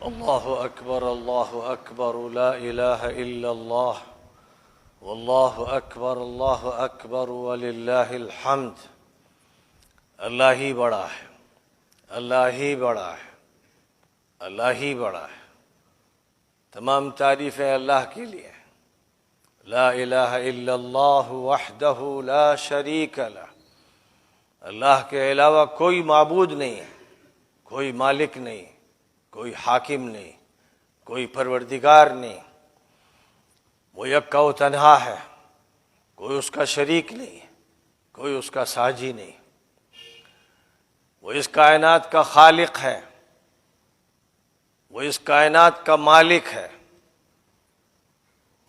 اللہ اکبر لا الہ الا اللہ واللہ اکبر وللہ الحمد۔ اللہ ہی بڑا ہے، اللہ ہی بڑا ہے، اللہ ہی بڑا ہے۔ تمام تعریفیں اللہ کے لیے۔ لا الہ الا اللہ وحدہ لا شریک لہ، اللہ کے علاوہ کوئی معبود نہیں ہے، کوئی مالک نہیں، کوئی حاکم نہیں، کوئی پروردگار نہیں۔ وہ یکا و تنہا ہے، کوئی اس کا شریک نہیں، کوئی اس کا ساجی نہیں۔ وہ اس کائنات کا خالق ہے، وہ اس کائنات کا مالک ہے،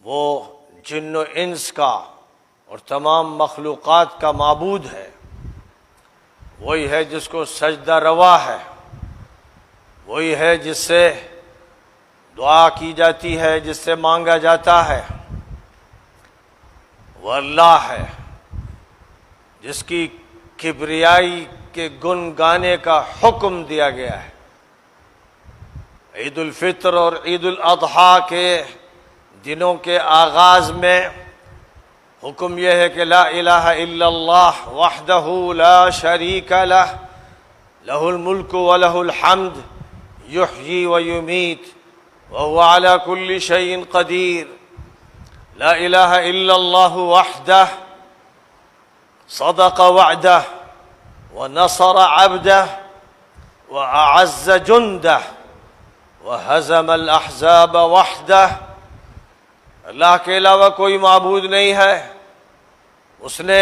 وہ جن و انس کا اور تمام مخلوقات کا معبود ہے۔ وہی ہے جس کو سجدہ روا ہے، وہی ہے جس سے دعا کی جاتی ہے، جس سے مانگا جاتا ہے۔ وہ اللہ ہے جس کی کبریائی کے گن گانے کا حکم دیا گیا ہے۔ عید الفطر اور عید الاضحیٰ کے دنوں کے آغاز میں حکم یہ ہے کہ لا الہ الا اللہ وحدہ لا شریک لہ، لہ الملک ولہ الحمد یحیی ویمیت وہو علی کل شیء قدیر۔ لا الہ الا اللہ وحدہ صدق وعدہ ونصر عبدہ واعز جندہ وہزم الاحزاب وحدہ۔ اللہ کے علاوہ کوئی معبود نہیں ہے۔ اس نے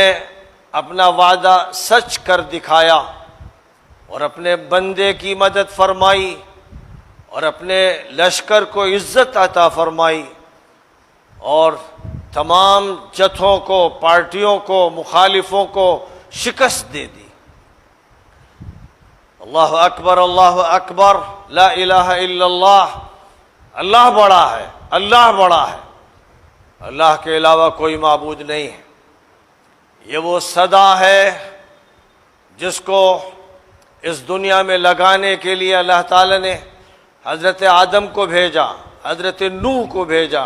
اپنا وعدہ سچ کر دکھایا اور اپنے بندے کی مدد فرمائی اور اپنے لشکر کو عزت عطا فرمائی اور تمام جتھوں کو، پارٹیوں کو، مخالفوں کو شکست دے دی۔ اللہ اکبر لا الہ الا اللہ۔ اللہ بڑا ہے، اللہ بڑا ہے، اللہ کے علاوہ کوئی معبود نہیں ہے۔ یہ وہ صدا ہے جس کو اس دنیا میں لگانے کے لیے اللہ تعالی نے حضرت آدم کو بھیجا، حضرت نوح کو بھیجا،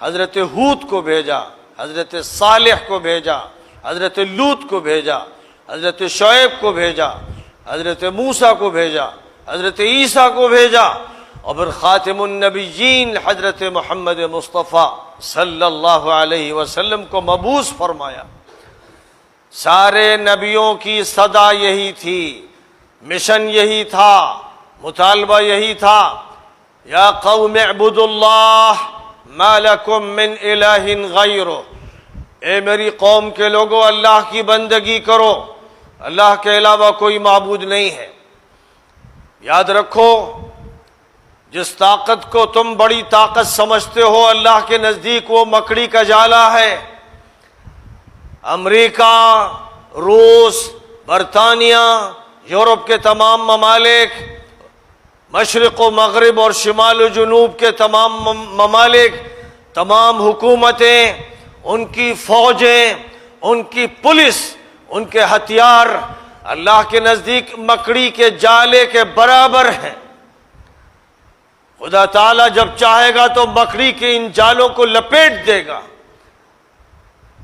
حضرت ہود کو بھیجا، حضرت صالح کو بھیجا، حضرت لوط کو بھیجا، حضرت شعیب کو بھیجا، حضرت موسیٰ کو بھیجا، حضرت عیسیٰ کو بھیجا، اور پھر خاتم النبیین حضرت محمد مصطفیٰ صلی اللہ علیہ وسلم کو مبعوث فرمایا۔ سارے نبیوں کی صدا یہی تھی، مشن یہی تھا، مطالبہ یہی تھا، یا قوم اعبدوا اللہ ما لکم من الہ غیرہ۔ اے میری قوم کے لوگو، اللہ کی بندگی کرو، اللہ کے علاوہ کوئی معبود نہیں ہے۔ یاد رکھو، جس طاقت کو تم بڑی طاقت سمجھتے ہو، اللہ کے نزدیک وہ مکڑی کا جالا ہے۔ امریکہ، روس، برطانیہ، یورپ کے تمام ممالک، مشرق و مغرب اور شمال و جنوب کے تمام ممالک، تمام حکومتیں، ان کی فوجیں، ان کی پولیس، ان کے ہتھیار اللہ کے نزدیک مکڑی کے جالے کے برابر ہیں۔ خدا تعالیٰ جب چاہے گا تو مکڑی کے ان جالوں کو لپیٹ دے گا۔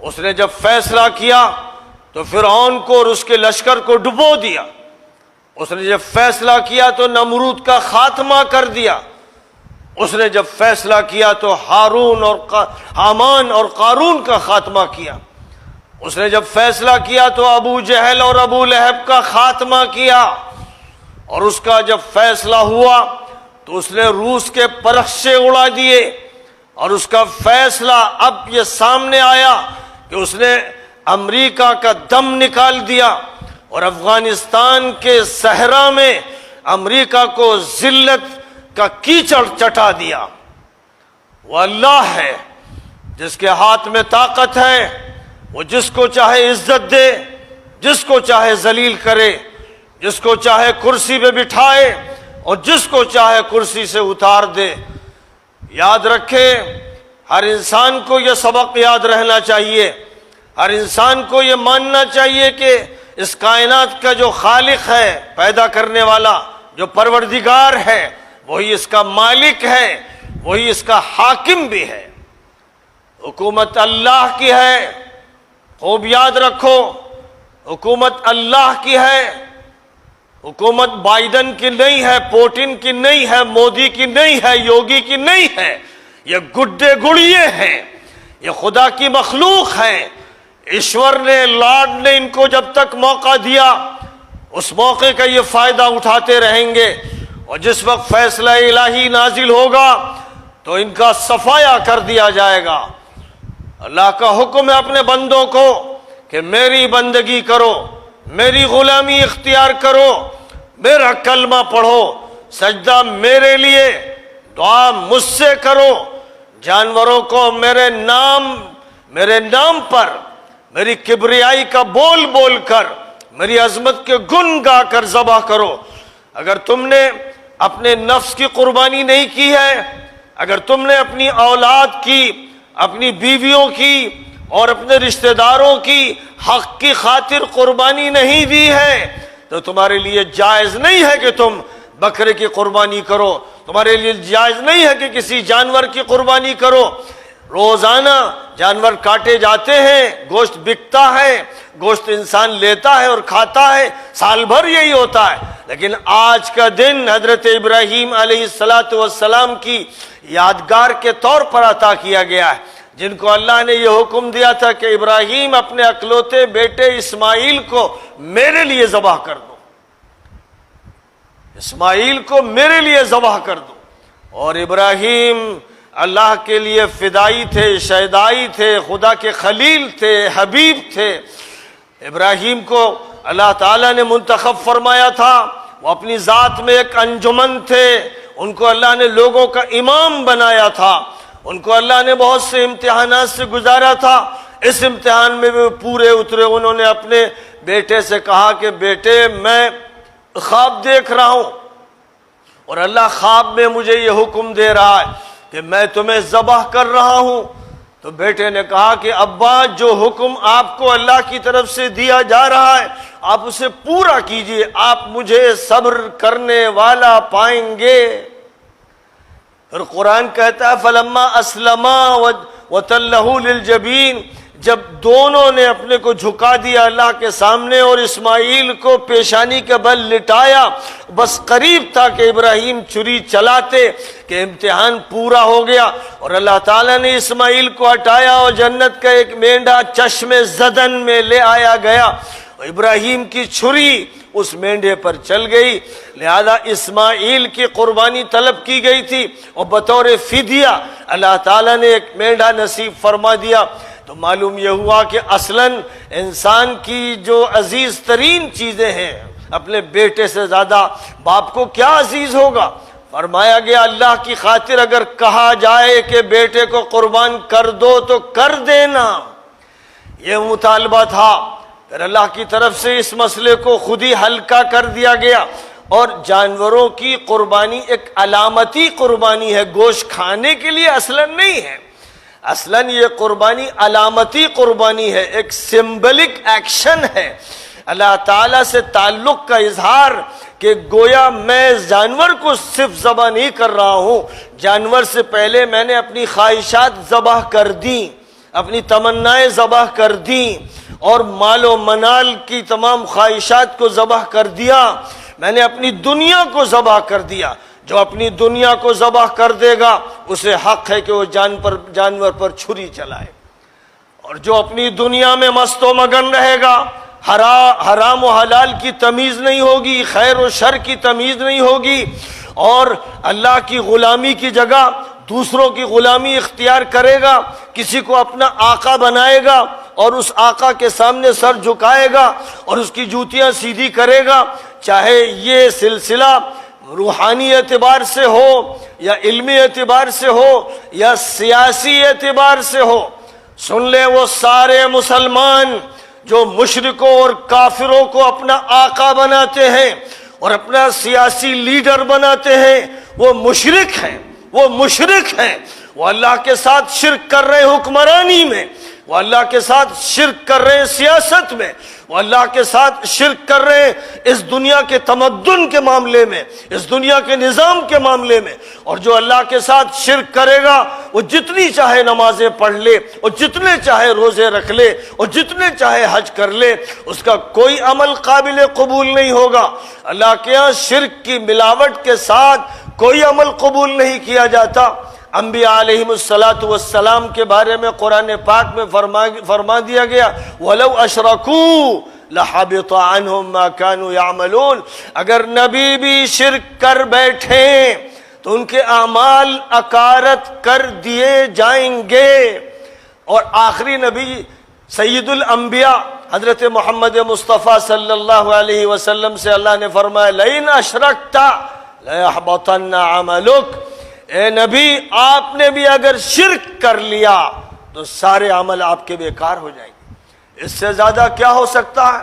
اس نے جب فیصلہ کیا تو فرعون کو اور اس کے لشکر کو ڈبو دیا۔ اس نے جب فیصلہ کیا تو نمرود کا خاتمہ کر دیا۔ اس نے جب فیصلہ کیا تو ہارون اور حامان اور قارون کا خاتمہ کیا۔ اس نے جب فیصلہ کیا تو ابو جہل اور ابو لہب کا خاتمہ کیا۔ اور اس کا جب فیصلہ ہوا تو اس نے روس کے پرخشے اڑا دیے۔ اور اس کا فیصلہ اب یہ سامنے آیا کہ اس نے امریکہ کا دم نکال دیا اور افغانستان کے صحرا میں امریکہ کو ذلت کا کیچڑ چٹا دیا۔ وہ اللہ ہے جس کے ہاتھ میں طاقت ہے، وہ جس کو چاہے عزت دے، جس کو چاہے ذلیل کرے، جس کو چاہے کرسی پہ بٹھائے اور جس کو چاہے کرسی سے اتار دے۔ یاد رکھے، ہر انسان کو یہ سبق یاد رہنا چاہیے، ہر انسان کو یہ ماننا چاہیے کہ اس کائنات کا جو خالق ہے، پیدا کرنے والا، جو پروردگار ہے، وہی اس کا مالک ہے، وہی اس کا حاکم بھی ہے۔ حکومت اللہ کی ہے، خوب یاد رکھو، حکومت اللہ کی ہے، حکومت بائیڈن کی نہیں ہے، پوٹن کی نہیں ہے، مودی کی نہیں ہے، یوگی کی نہیں ہے۔ یہ گڈے گڑیے ہیں، یہ خدا کی مخلوق ہیں۔ ایشور نے، لارڈ نے ان کو جب تک موقع دیا اس موقع کا یہ فائدہ اٹھاتے رہیں گے، اور جس وقت فیصلہ الہی نازل ہوگا تو ان کا صفایا کر دیا جائے گا۔ اللہ کا حکم ہے اپنے بندوں کو کہ میری بندگی کرو، میری غلامی اختیار کرو، میرا کلمہ پڑھو، سجدہ میرے لیے، دعا مجھ سے کرو، جانوروں کو میرے نام پر میری کبریائی کا بول بول کر، میری عظمت کے گن گا کر ذبح کرو۔ اگر تم نے اپنے نفس کی قربانی نہیں کی ہے، اگر تم نے اپنی اولاد کی، اپنی بیویوں کی اور اپنے رشتہ داروں کی حق کی خاطر قربانی نہیں دی ہے، تو تمہارے لیے جائز نہیں ہے کہ تم بکرے کی قربانی کرو، تمہارے لیے جائز نہیں ہے کہ کسی جانور کی قربانی کرو۔ روزانہ جانور کاٹے جاتے ہیں، گوشت بکتا ہے، گوشت انسان لیتا ہے اور کھاتا ہے، سال بھر یہی ہوتا ہے۔ لیکن آج کا دن حضرت ابراہیم علیہ السلام کی یادگار کے طور پر عطا کیا گیا ہے، جن کو اللہ نے یہ حکم دیا تھا کہ ابراہیم اپنے اکلوتے بیٹے اسماعیل کو میرے لیے ذبح کر دو، اسماعیل کو میرے لیے ذبح کر دو۔ اور ابراہیم اللہ کے لیے فدائی تھے، شہدائی تھے، خدا کے خلیل تھے، حبیب تھے۔ ابراہیم کو اللہ تعالیٰ نے منتخب فرمایا تھا، وہ اپنی ذات میں ایک انجمن تھے، ان کو اللہ نے لوگوں کا امام بنایا تھا، ان کو اللہ نے بہت سے امتحانات سے گزارا تھا۔ اس امتحان میں بھی پورے اترے۔ انہوں نے اپنے بیٹے سے کہا کہ بیٹے میں خواب دیکھ رہا ہوں اور اللہ خواب میں مجھے یہ حکم دے رہا ہے کہ میں تمہیں ذبح کر رہا ہوں۔ تو بیٹے نے کہا کہ ابا جو حکم آپ کو اللہ کی طرف سے دیا جا رہا ہے آپ اسے پورا کیجئے، آپ مجھے صبر کرنے والا پائیں گے۔ پھر قرآن کہتا ہے فلما اسلما وتلہ للجبین، جب دونوں نے اپنے کو جھکا دیا اللہ کے سامنے اور اسماعیل کو پیشانی کے بل لٹایا، بس قریب تھا کہ ابراہیم چھری چلاتے کہ امتحان پورا ہو گیا، اور اللہ تعالیٰ نے اسماعیل کو ہٹایا اور جنت کا ایک مینڈھا چشم زدن میں لے آیا گیا، اور ابراہیم کی چھری اس مینڈھے پر چل گئی۔ لہذا اسماعیل کی قربانی طلب کی گئی تھی اور بطور فدیہ اللہ تعالیٰ نے ایک مینڈھا نصیب فرما دیا۔ تو معلوم یہ ہوا کہ اصلاً انسان کی جو عزیز ترین چیزیں ہیں، اپنے بیٹے سے زیادہ باپ کو کیا عزیز ہوگا؟ فرمایا گیا اللہ کی خاطر اگر کہا جائے کہ بیٹے کو قربان کر دو تو کر دینا، یہ مطالبہ تھا۔ پھر اللہ کی طرف سے اس مسئلے کو خود ہی ہلکا کر دیا گیا، اور جانوروں کی قربانی ایک علامتی قربانی ہے، گوشت کھانے کے لیے اصلاً نہیں ہے۔ اصلاً یہ قربانی علامتی قربانی ہے، ایک سمبلک ایکشن ہے، اللہ تعالیٰ سے تعلق کا اظہار، کہ گویا میں جانور کو صرف ذبح نہیں کر رہا ہوں، جانور سے پہلے میں نے اپنی خواہشات ذبح کر دیں، اپنی تمنائیں ذبح کر دیں، اور مال و منال کی تمام خواہشات کو ذبح کر دیا، میں نے اپنی دنیا کو ذبح کر دیا۔ جو اپنی دنیا کو ذبح کر دے گا اسے حق ہے کہ وہ جانور پر چھری چلائے، اور جو اپنی دنیا میں مست و مگن رہے گا، حرام و حلال کی تمیز نہیں ہوگی، خیر و شر کی تمیز نہیں ہوگی، اور اللہ کی غلامی کی جگہ دوسروں کی غلامی اختیار کرے گا، کسی کو اپنا آقا بنائے گا اور اس آقا کے سامنے سر جھکائے گا اور اس کی جوتیاں سیدھی کرے گا، چاہے یہ سلسلہ روحانی اعتبار سے ہو یا علمی اعتبار سے ہو یا سیاسی اعتبار سے ہو۔ سن لیں وہ سارے مسلمان جو مشرکوں اور کافروں کو اپنا آقا بناتے ہیں اور اپنا سیاسی لیڈر بناتے ہیں، وہ مشرک ہیں، وہ مشرک ہیں، وہ اللہ کے ساتھ شرک کر رہے حکمرانی میں، وہ اللہ کے ساتھ شرک کر رہے ہیں سیاست میں، وہ اللہ کے ساتھ شرک کر رہے ہیں اس دنیا کے تمدن کے معاملے میں، اس دنیا کے نظام کے معاملے میں۔ اور جو اللہ کے ساتھ شرک کرے گا وہ جتنی چاہے نمازیں پڑھ لے، اور جتنے چاہے روزے رکھ لے، اور جتنے چاہے حج کر لے، اس کا کوئی عمل قابل قبول نہیں ہوگا۔ اللہ کے ہاں شرک کی ملاوٹ کے ساتھ کوئی عمل قبول نہیں کیا جاتا۔ انبیاء علیہم السلام کے بارے میں قرآن پاک میں فرما دیا گیا وَلَوْ أَشْرَكُوا لَحَبِطَ عَنْهُمْ مَا كَانُوا يَعْمَلُونَ، اگر نبی بھی شرک کر بیٹھیں تو ان کے اعمال اکارت کر دیے جائیں گے۔ اور آخری نبی سید الانبیاء حضرت محمد مصطفیٰ صلی اللہ علیہ وسلم سے اللہ نے فرمایا لَإِنْ أَشْرَكْتَ لَيَحْبَطَنَّ عَمَلُكَ، اے نبی آپ نے بھی اگر شرک کر لیا تو سارے عمل آپ کے بیکار ہو جائیں گے۔ اس سے زیادہ کیا ہو سکتا ہے؟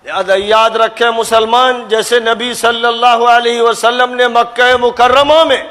لہذا یاد رکھیں مسلمان، جیسے نبی صلی اللہ علیہ وسلم نے مکہ مکرمہ میں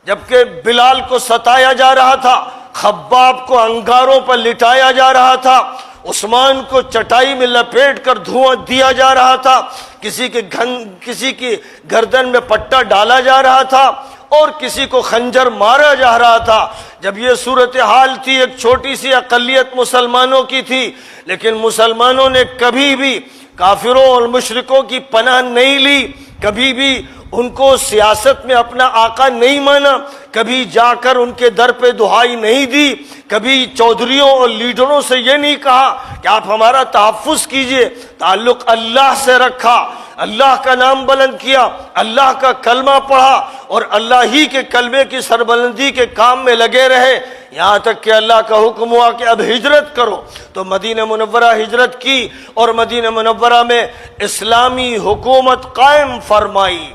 جبکہ بلال کو ستایا جا رہا تھا، خباب کو انگاروں پر لٹایا جا رہا تھا، عثمان کو چٹائی میں لپیٹ کر دھواں دیا جا رہا تھا، کسی کی گردن میں پٹا ڈالا جا رہا تھا، اور کسی کو خنجر مارا جا رہا تھا، جب یہ صورتحال تھی، ایک چھوٹی سی اقلیت مسلمانوں کی تھی، لیکن مسلمانوں نے کبھی بھی کافروں اور مشرکوں کی پناہ نہیں لی، کبھی بھی ان کو سیاست میں اپنا آقا نہیں مانا، کبھی جا کر ان کے در پہ دہائی نہیں دی، کبھی چودھریوں اور لیڈروں سے یہ نہیں کہا کہ آپ ہمارا تحفظ کیجئے، تعلق اللہ سے رکھا، اللہ کا نام بلند کیا، اللہ کا کلمہ پڑھا، اور اللہ ہی کے کلمے کی سربلندی کے کام میں لگے رہے، یہاں تک کہ اللہ کا حکم ہوا کہ اب ہجرت کرو، تو مدینہ منورہ ہجرت کی، اور مدینہ منورہ میں اسلامی حکومت قائم فرمائی۔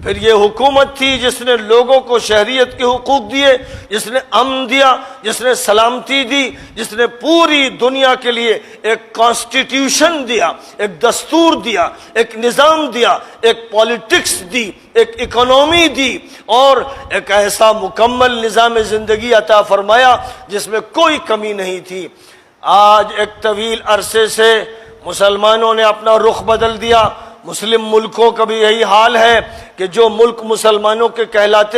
پھر یہ حکومت تھی جس نے لوگوں کو شہریت کے حقوق دیے، جس نے امن دیا، جس نے سلامتی دی، جس نے پوری دنیا کے لیے ایک کانسٹیٹیوشن دیا، ایک دستور دیا، ایک نظام دیا، ایک پالیٹکس دی، ایک اکنومی دی، اور ایک ایسا مکمل نظام زندگی عطا فرمایا جس میں کوئی کمی نہیں تھی۔ آج ایک طویل عرصے سے مسلمانوں نے اپنا رخ بدل دیا۔ مسلم ملکوں کا بھی یہی حال ہے کہ جو ملک مسلمانوں کے کہلاتے ہیں